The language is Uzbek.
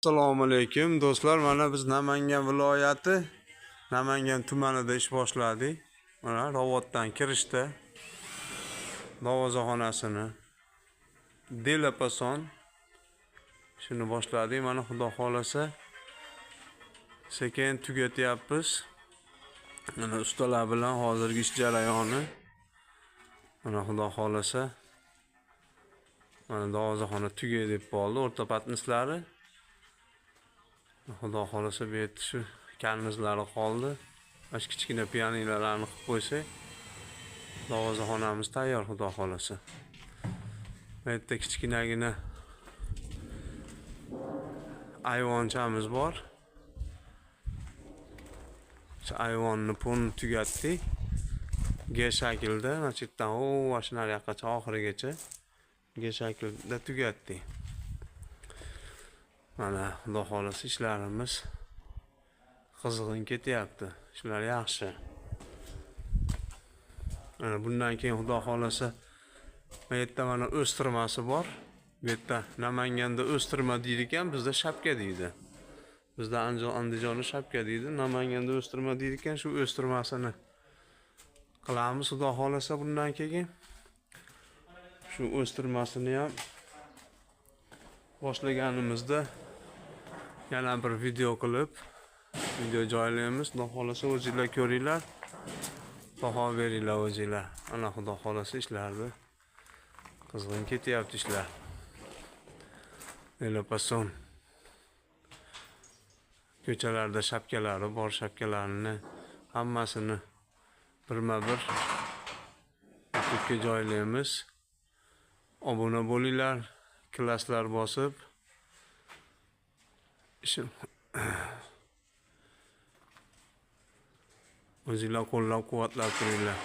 Assalomu alaykum do'stlar, mana biz Namangan viloyati Namangan tumanida ish boshladik. Mana Ravotdan kirishda darvozaxonasini Delapason shuni boshladik. Mana xudo xolasa sekin tugatyapmiz. Mana ustalar bilan hozirgi ish jarayoni. Mana xudo xolasa mana darvozaxona tugay deb qoldi, o'rta patnislari. Xudo xolasa bu yerda shu karnizlari qoldi. Mana kichkina pianinolarni qilib qo'ysak, darvozaxonamiz tayyor xudo xolasa. Bu yerda kichkinagina ayvonchamiz bor. Shu ayvonni pulni tugatdik. G shaklda, mana shu yerdan mana yoqqacha oxirigacha G shaklda tugatdik. Mana xudo xolasa ishlarimiz qizg'in ketyapti. Ishlar yaxshi. Mana bundan keyin xudo xolasa bu yerda mana o'stirmasi bor. Bu yerda Namanganda o'stirma deydi ekan, bizda shapka deydi. Bizda Andijonda shapka deydi, Namanganda o'stirma deydi ekan, shu o'stirmasini qilamiz xudo xolasa bundan keyin. Shu o'stirmasini ham boshlaganimizda yana bir video qilib video joylaymiz. Xudo xolasa o'zingizlar ko'ringlar, baho beringlar o'zingizlar. Ana xudo xolasa ishlarni qizg'in ketyapti ishlar. Delapason ko'chalarda shapkalari bor, shapkalarini hammasini birma-bir YouTube'ga joylaymiz. Obuna bo'linglar, klasslar bosib o'zingizlar qo'llab-quvvatlab turinglar.